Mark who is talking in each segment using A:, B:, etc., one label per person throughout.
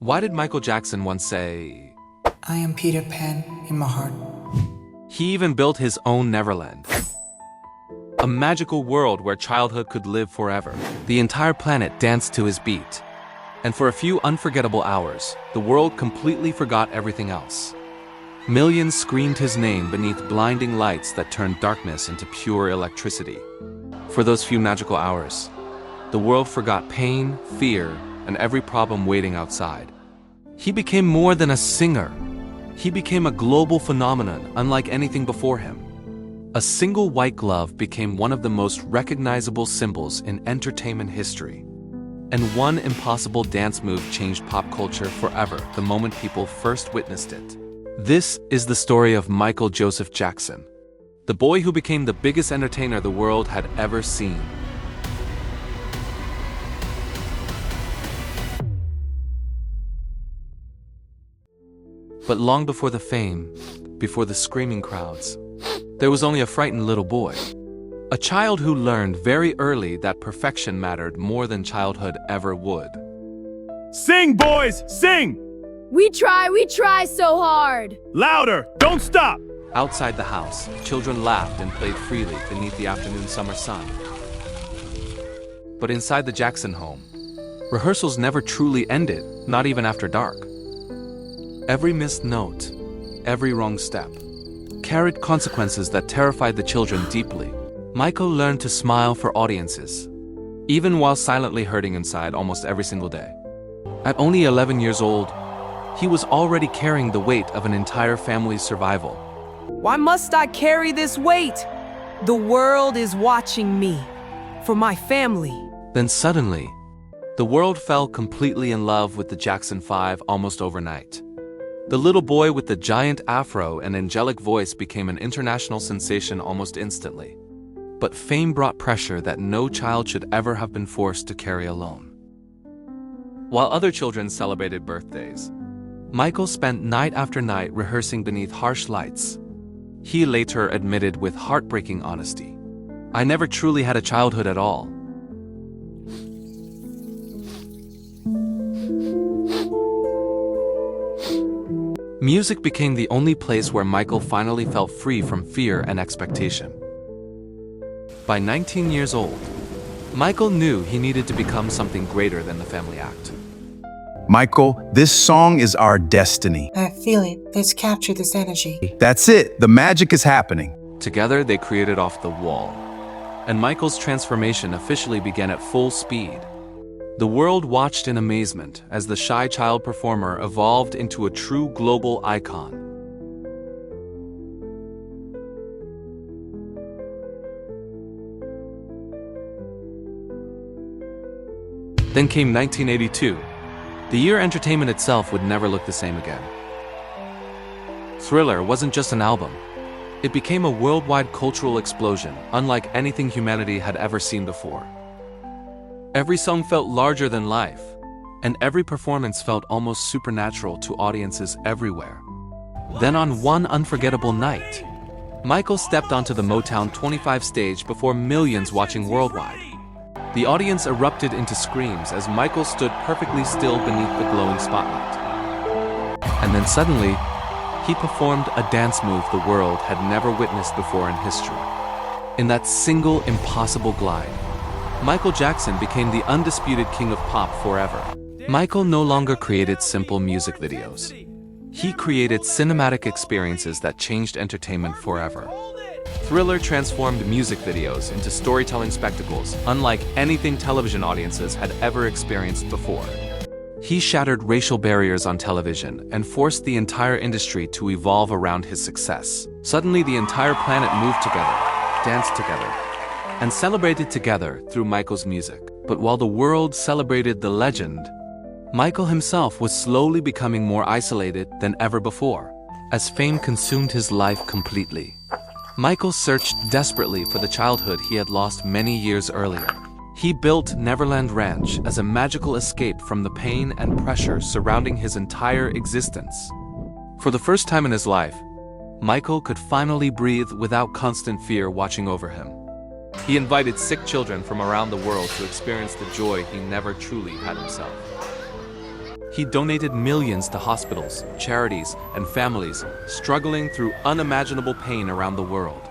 A: Why did Michael Jackson once say,
B: I am Peter Pan in my heart.
A: he even built his own Neverland? A magical world where childhood could live forever. The entire planet danced to his beat. And for a few unforgettable hours, the world completely forgot everything else. Millions screamed his name beneath blinding lights that turned darkness into pure electricity. For those few magical hours, the world forgot pain, fear, and every problem waiting outside. He became more than a singer. He became a global phenomenon unlike anything before him. A single white glove became one of the most recognizable symbols in entertainment history. And one impossible dance move changed pop culture forever the moment people first witnessed it. This is the story of Michael Joseph Jackson, the boy who became the biggest entertainer the world had ever seen. But long before the fame, before the screaming crowds, there was only a frightened little boy. A child who learned very early that perfection mattered more than childhood ever would.
C: Sing, boys, sing!
D: We try so hard!
C: Louder, don't stop!
A: Outside the house, children laughed and played freely beneath the afternoon summer sun. But inside the Jackson home, rehearsals never truly ended, not even after dark. Every missed note, every wrong step, carried consequences that terrified the children deeply. Michael learned to smile for audiences, even while silently hurting inside almost every single day. At only 11 years old, he was already carrying the weight of an entire family's survival.
E: Why must I carry this weight? The world is watching me, for my family.
A: Then suddenly, the world fell completely in love with the Jackson 5 almost overnight. The little boy with the giant afro and angelic voice became an international sensation almost instantly. But fame brought pressure that no child should ever have been forced to carry alone. While other children celebrated birthdays, Michael spent night after night rehearsing beneath harsh lights. He later admitted with heartbreaking honesty, "I never truly had a childhood at all." Music became the only place where Michael finally felt free from fear and expectation. By 19 years old, Michael knew he needed to become something greater than the family act.
F: Michael, this song is our destiny.
B: I feel it. Let's capture this energy.
F: That's it. The magic is happening.
A: Together, they created Off the Wall, and Michael's transformation officially began at full speed. The world watched in amazement as the shy child performer evolved into a true global icon. Then came 1982, the year entertainment itself would never look the same again. Thriller wasn't just an album. It became a worldwide cultural explosion, unlike anything humanity had ever seen before. Every song felt larger than life, and every performance felt almost supernatural to audiences everywhere. Then on one unforgettable night, Michael stepped onto the Motown 25 stage before millions watching worldwide. The audience erupted into screams as Michael stood perfectly still beneath the glowing spotlight. And then suddenly, he performed a dance move the world had never witnessed before in history. In that single impossible glide, Michael Jackson became the undisputed king of pop forever. Michael no longer created simple music videos. He created cinematic experiences that changed entertainment forever. Thriller transformed music videos into storytelling spectacles unlike anything television audiences had ever experienced before. He shattered racial barriers on television and forced the entire industry to evolve around his success. Suddenly, the entire planet moved together, danced together, and celebrated together through Michael's music. But while the world celebrated the legend, Michael himself was slowly becoming more isolated than ever before, as fame consumed his life completely. Michael searched desperately for the childhood he had lost many years earlier. He built Neverland Ranch as a magical escape from the pain and pressure surrounding his entire existence. For the first time in his life, Michael could finally breathe without constant fear watching over him. He invited sick children from around the world to experience the joy he never truly had himself. He donated millions to hospitals, charities, and families struggling through unimaginable pain around the world.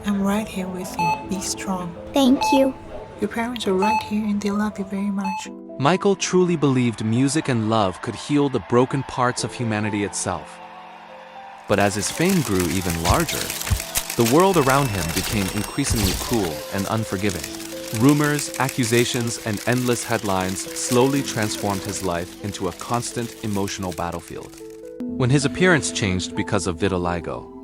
B: I'm right here with you. Be strong.
G: Thank you.
B: Your parents are right here and they love you very much.
A: Michael truly believed music and love could heal the broken parts of humanity itself. But as his fame grew even larger, the world around him became increasingly cruel and unforgiving. Rumors, accusations, and endless headlines slowly transformed his life into a constant emotional battlefield. When his appearance changed because of vitiligo,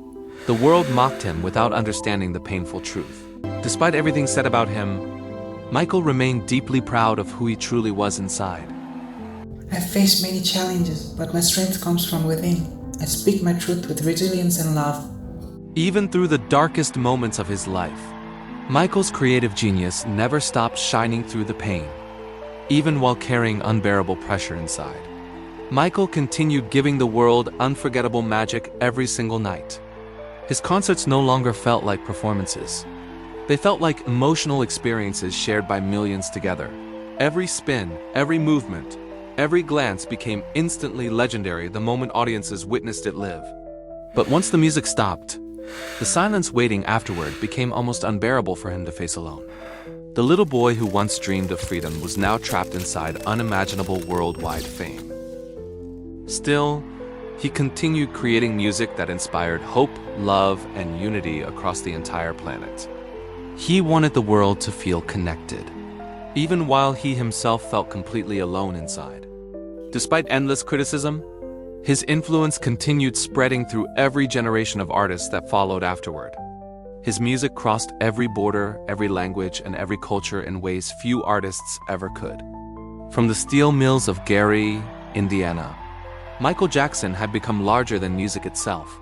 A: the world mocked him without understanding the painful truth. Despite everything said about him, Michael remained deeply proud of who he truly was inside.
B: I've faced many challenges, but my strength comes from within. I speak my truth with resilience and love.
A: Even through the darkest moments of his life, Michael's creative genius never stopped shining through the pain. Even while carrying unbearable pressure inside, Michael continued giving the world unforgettable magic every single night. His concerts no longer felt like performances. They felt like emotional experiences shared by millions together. Every spin, every movement, every glance became instantly legendary the moment audiences witnessed it live. But once the music stopped, the silence waiting afterward became almost unbearable for him to face alone. The little boy who once dreamed of freedom was now trapped inside unimaginable worldwide fame. Still, he continued creating music that inspired hope, love, and unity across the entire planet. He wanted the world to feel connected, even while he himself felt completely alone inside. Despite endless criticism, his influence continued spreading through every generation of artists that followed afterward. His music crossed every border, every language, and every culture in ways few artists ever could. From the steel mills of Gary, Indiana, Michael Jackson had become larger than music itself.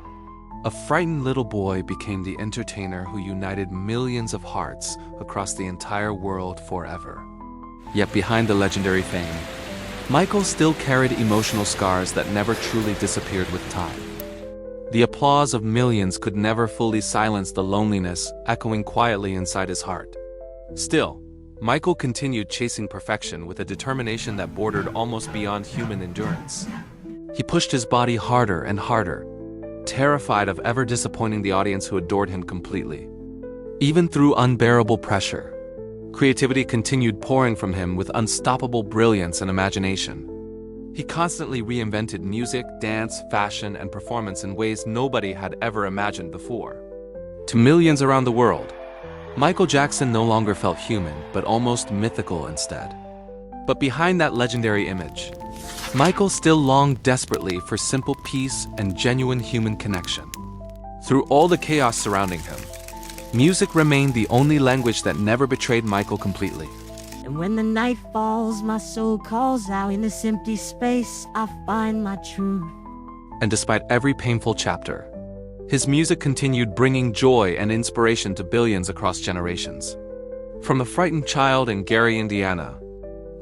A: A frightened little boy became the entertainer who united millions of hearts across the entire world forever. Yet behind the legendary fame, Michael still carried emotional scars that never truly disappeared with time. The applause of millions could never fully silence the loneliness echoing quietly inside his heart. Still, Michael continued chasing perfection with a determination that bordered almost beyond human endurance. He pushed his body harder and harder, terrified of ever disappointing the audience who adored him completely. Even through unbearable pressure, creativity continued pouring from him with unstoppable brilliance and imagination. He constantly reinvented music, dance, fashion, and performance in ways nobody had ever imagined before. To millions around the world, Michael Jackson no longer felt human, but almost mythical instead. But behind that legendary image, Michael still longed desperately for simple peace and genuine human connection. Through all the chaos surrounding him, music remained the only language that never betrayed Michael completely.
H: And when the night falls, my soul calls out. In this empty space, I find my truth.
A: And despite every painful chapter, his music continued bringing joy and inspiration to billions across generations. From a frightened child in Gary, Indiana,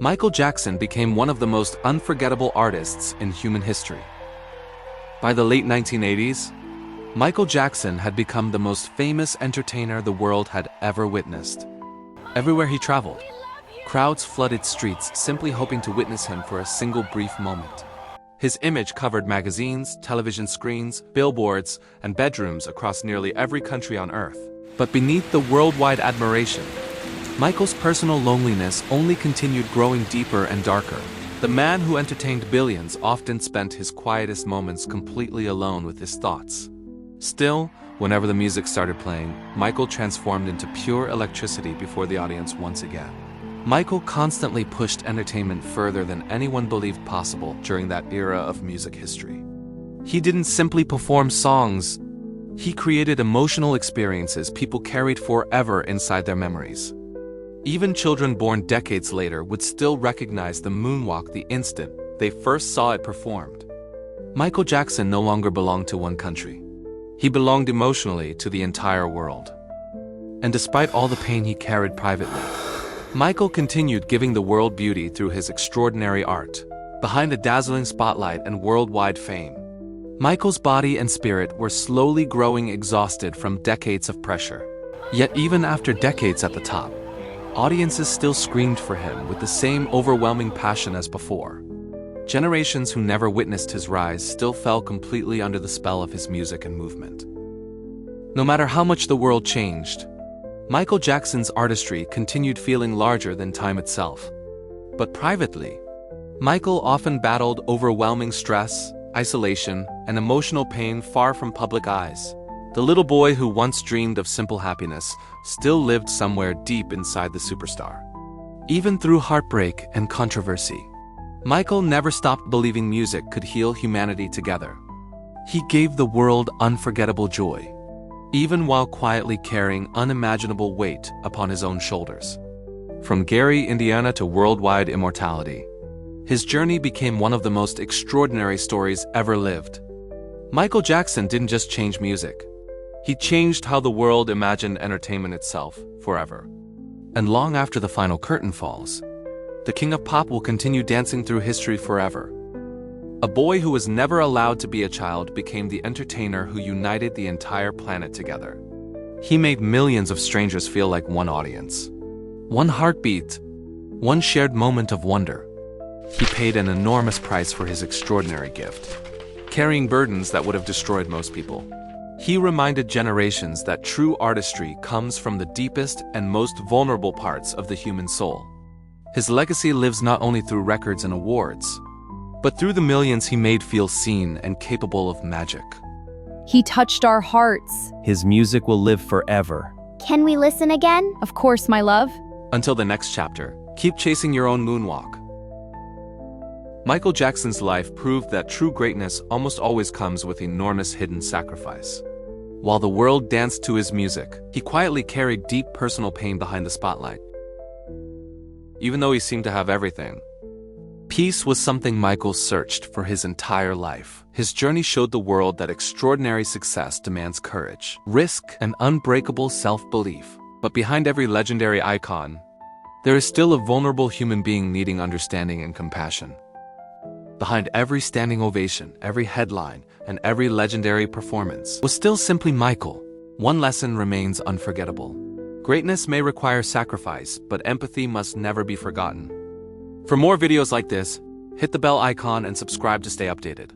A: Michael Jackson became one of the most unforgettable artists in human history. By the late 1980s, Michael Jackson had become the most famous entertainer the world had ever witnessed. Everywhere he traveled, crowds flooded streets simply hoping to witness him for a single brief moment. His image covered magazines, television screens, billboards, and bedrooms across nearly every country on Earth. But beneath the worldwide admiration, Michael's personal loneliness only continued growing deeper and darker. The man who entertained billions often spent his quietest moments completely alone with his thoughts. Still, whenever the music started playing, Michael transformed into pure electricity before the audience once again. Michael constantly pushed entertainment further than anyone believed possible during that era of music history. He didn't simply perform songs, he created emotional experiences people carried forever inside their memories. Even children born decades later would still recognize the moonwalk the instant they first saw it performed. Michael Jackson no longer belonged to one country. He belonged emotionally to the entire world. And despite all the pain he carried privately, Michael continued giving the world beauty through his extraordinary art. Behind the dazzling spotlight and worldwide fame, Michael's body and spirit were slowly growing exhausted from decades of pressure. Yet even after decades at the top, audiences still screamed for him with the same overwhelming passion as before. generations who never witnessed his rise still fell completely under the spell of his music and movement. No matter how much the world changed, Michael Jackson's artistry continued feeling larger than time itself. But privately, Michael often battled overwhelming stress, isolation, and emotional pain far from public eyes. The little boy who once dreamed of simple happiness still lived somewhere deep inside the superstar. Even through heartbreak and controversy, Michael never stopped believing music could heal humanity together. He gave the world unforgettable joy, even while quietly carrying unimaginable weight upon his own shoulders. From Gary, Indiana to worldwide immortality, his journey became one of the most extraordinary stories ever lived. Michael Jackson didn't just change music. He changed how the world imagined entertainment itself forever. And long after the final curtain falls, the king of pop will continue dancing through history forever. A boy who was never allowed to be a child became the entertainer who united the entire planet together. He made millions of strangers feel like one audience, one heartbeat, one shared moment of wonder. He paid an enormous price for his extraordinary gift, carrying burdens that would have destroyed most people. He reminded generations that true artistry comes from the deepest and most vulnerable parts of the human soul. His legacy lives not only through records and awards, but through the millions he made feel seen and capable of magic.
D: He touched our hearts.
G: His music will live forever.
I: Can we listen again?
D: Of course, my love.
A: Until the next chapter, keep chasing your own moonwalk. Michael Jackson's life proved that true greatness almost always comes with enormous hidden sacrifice. While the world danced to his music, he quietly carried deep personal pain behind the spotlight. Even though he seemed to have everything, peace was something Michael searched for his entire life. His journey showed the world that extraordinary success demands courage, risk, and unbreakable self-belief. But behind every legendary icon, there is still a vulnerable human being needing understanding and compassion. Behind every standing ovation, every headline, and every legendary performance was still simply Michael. One lesson remains unforgettable. Greatness may require sacrifice, but empathy must never be forgotten. For more videos like this, hit the bell icon and subscribe to stay updated.